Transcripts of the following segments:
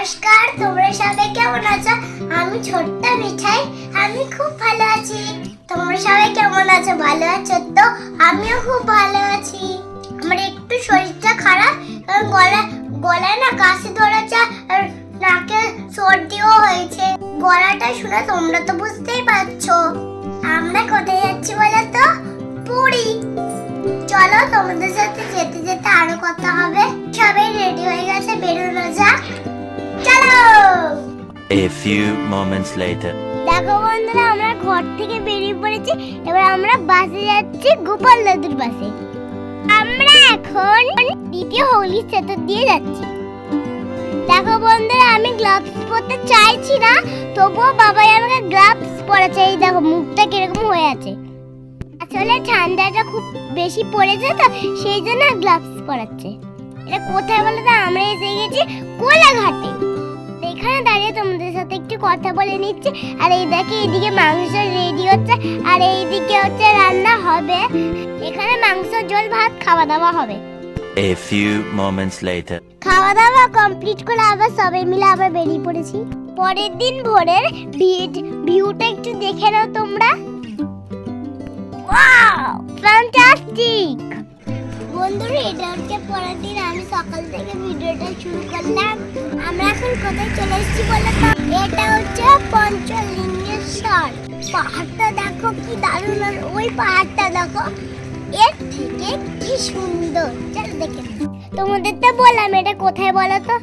নমস্কার, তোমরা সবাই কেমন আছো? আমি ছোট্ট মিঠাই, আমি খুব ভালো আছি। তোমরা সবাই কেমন আছো? ভালো আছো তো? আমিও খুব ভালো আছি। আমার একটু শরীরটা খারাপ, কারণ গলায় না কাশি ধরেছে আর নাকে সর্দিও হয়েছে। গলাটা শুনে তোমরা তো বুঝতেই পারছো। আমরা কোথায় যাচ্ছি বলো তো? পুরী। চলো, তোমাদের সাথে যেতে যেতে আরো কথা হবে। সবাই রেডি হয়ে গেছে, বেরোনো যাক। চলো। A few moments later. দেখো বন্ধুরা, আমরা ঘর থেকে বেরিয়ে পড়েছি। এবার আমরা বাসে যাচ্ছি, গোপাল দাদুর বাসে। আমরা এখন দ্বিতীয় হুগলি সেতু দিয়ে যাচ্ছি। দেখো বন্ধুরা, আমি গ্লাভস পরতে চাইছি না, তবুও বাবাই আমাকে গ্লাভস পরাচ্ছে। এই দেখো মুখটা কিরকম হয়ে আছে। আসলে ঠান্ডাটা খুব বেশি পড়েছে তো, সেই জন্য গ্লাভস পরাচ্ছে। এটা কোথায় বলো তো? আমরা এসে গেছি কোলাঘাটে। এখানে দাঁড়িয়ে তোমাদের সাথে একটু কথা বলে নিচ্ছি। আর এই দেখে এইদিকে মাংস রেডি হচ্ছে, আর এইদিকে হচ্ছে রান্না হবে। এখানে মাংস, ঝোল, ভাত খাওয়া দাওয়া হবে। A few moments later. খাওয়া দাওয়া কমপ্লিট করে আবার সবাই মিলে আবার বেরিয়ে পড়েছি। পরের দিন ভোরের ভিউটা একটু দেখে নাও তোমরা। Wow, fantastic! বন্ধুরা, এটা হচ্ছে পরের দিন। আমি সকাল থেকে ভিডিওটা শুরু করলাম। আমরা এখন কোথায় চলে এসেছি বলো তো? এটা হচ্ছে পঞ্চলিঙ্গেশ্বর। পাহাড়টা দেখো কি দারুণ, আর ওই পাহাড়টা দেখো এর থেকে কি সুন্দর। চলো দেখে নাও। তোমাদের তো বললাম এটা কোথায় বলো তো?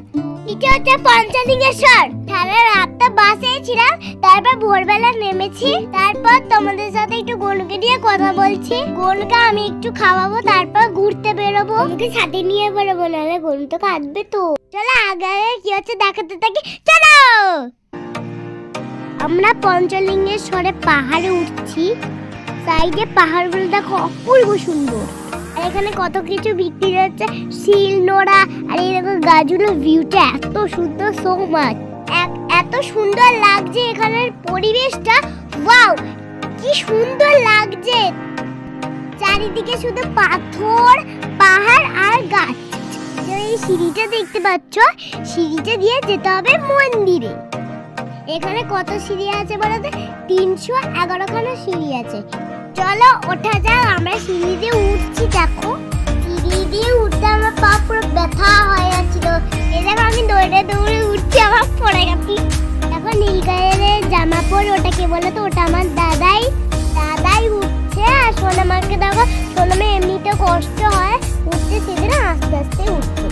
এটা হচ্ছে পঞ্চলিঙ্গেশ্বর। সারা রাতটা বাসে ছিলাম, তারপর ভোরবেলা নেমেছি। তারপর তোমাদের সাথে একটু গোলুকে নিয়ে কথা বলছি। গোলুকে আমি একটু খাওয়াবো, তারপর ঘুরতে বেরোবো। আমাকে সাথে নিয়ে বেরোবো, নাহলে গোলু তো কাঁদবে তো। চলো আগে কি হচ্ছে দেখাতে থাকি, চলো। আমরা পঞ্চলিঙ্গেশ্বরে পাহাড়ে উঠছি। সাইডে পাহাড়গুলো দেখো অপূর্ব সুন্দর। আর এখানে কত কিছু বিক্রি হচ্ছে, শিল নোড়া। আর এই দেখো গাছগুলোর ভিউটা এত সুন্দর, সো মাচ। এত সুন্দর লাগছে এখানের পরিবেশটা। ওয়াও, কি সুন্দর লাগছে। চারিদিকে শুধু পাথর, পাহাড় আর গাছ। এই সিঁড়িটা দেখতে পাচ্ছ, সিঁড়িটা দিয়ে যেতে হবে মন্দিরে। এখানে কত সিঁড়ি আছে বলতে? 311 খানা সিঁড়ি আছে। চলো ওঠা যাক। আমরা সিঁড়ি দিয়ে উঠছি। দেখো সিঁড়ি দিয়ে উঠতে আমার পা পুরো ব্যথা হয়ে যাচ্ছিল। এই দেখো আমি দৌড়ে দৌড়ে উঠছি, আমার পড়ে গেছি। দেখো নীল কালারের জামা পরে, ওটা কে বলো তো? ওটা আমার দাদাই উঠছে। আর সোনামাকে দেখো, সোনামা এমনিতে কষ্ট হয় উঠতে, সেদিন আস্তে আস্তে উঠছে।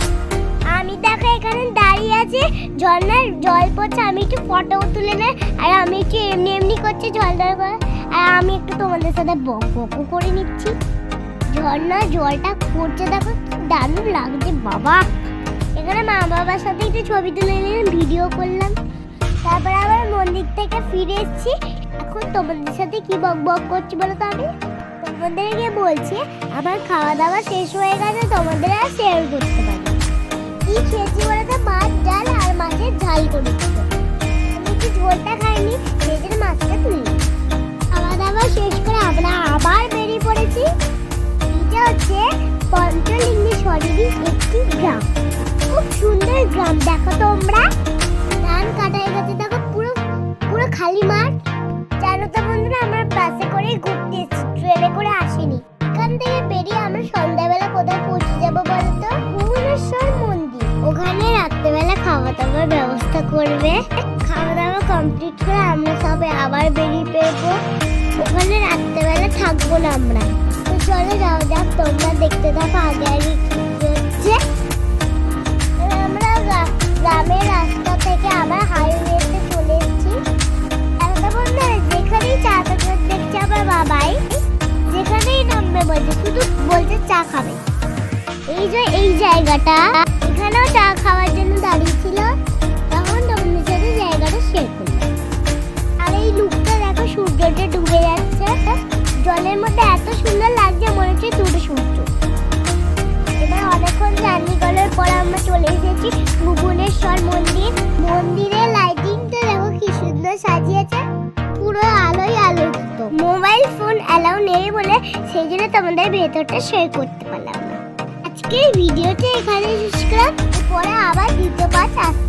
আমি দেখো এখানে দাঁড়িয়ে আছি, ঝর্ণার জল পড়ছে। আমি একটু ফটো তুলে নেই, আর আমি একটু এমনি করছি ঝর্ণার করে। আর আমি একটু তোমাদের সাথে বকবকও করে নিচ্ছি। ঝর্ণার জলটা পড়ছে, দেখো দারুণ লাগছে বাবা। এখানে মা বাবার সাথে একটু ছবি তুলে নিলাম, ভিডিও করলাম। তারপর আবার মন্দির থেকে ফিরে এসেছি। এখন তোমাদের সাথে কি বকবক করছি বলো তো? আমি তোমাদেরকে বলছি আমার খাওয়া দাওয়া শেষ হয়ে গেছে, তোমাদের আর শেয়ার করতে পারি। কি খেয়েছি বলতে? মাছ, ডাল আর মাছের ঝাল করেছি। আমি একটু ঝোলটা খাইনি, সেই জন্য মাছটা তুলি। খাওয়া দাওয়া শেষ করে আমরা আবার বেরিয়ে পড়েছি। এটা হচ্ছে পঞ্চলিঙ্গেশ্বরেরই একটি গ্রাম। খুব সুন্দর গ্রাম। দেখো তোমরা, ধান কাটা হয়ে গেছে। দেখো পুরো খালি মাঠ। জানো তো বন্ধুরা, আমরা বাসে করে ঘুরতে এসেছি, ট্রেনে করে আসিনি। এখান থেকে বেরিয়ে আমরা সন্ধ্যাবেলা কোথায় পৌঁছে যাবো বলতো? ভুবনেশ্বর মন্দির। ওখানে রাত্রেবেলা খাওয়া দাওয়ার ব্যবস্থা করবে। খাওয়া দাওয়া কমপ্লিট করে আমরা সবাই আবার বেরিয়ে পড়বো। ওখানে রাত্রেবেলা থাকবো না আমরা। তো চলো যাও যাক, তোমরা দেখতে থাকো আগে আগে কি হচ্ছে। আমরা গ্রামের রাস্তা থেকে আবার হাইওয়েতে চলে এসেছি। একটা বন্ধু যেখানেই চা দেখছে আমার বাবাই, যেখানেই নামবে বলছে, শুধু বলছে চা খাবে। এই যে এই জায়গাটা, এখানেও চা খাওয়ার জন্য দাঁড়িয়েছিল। তখন তোমাদের সাথে জায়গাটা শেয়ার করলাম। আর এই লুকটা দেখো, সূর্যটা ডুবে যাচ্ছে জলের মধ্যে, এত সুন্দর লাগছে, মনে হচ্ছে দুটো সূর্য। এবার অনেকক্ষণ জার্নি করার পর আমরা চলে এসেছি ভুবনেশ্বর মন্দির। মন্দিরের লাইটিংটা দেখো কি সুন্দর সাজিয়েছে, পুরো আলোয় আলোকিত। মোবাইল ফোন অ্যালাউ নেই বলে সেই জন্য তোমাদের ভেতরটা শেয়ার করতে পারলাম না। আজকের ভিডিওটা এখানে শেষ করলাম, পরে আবার দ্বিতীয় পার্ট আসছে।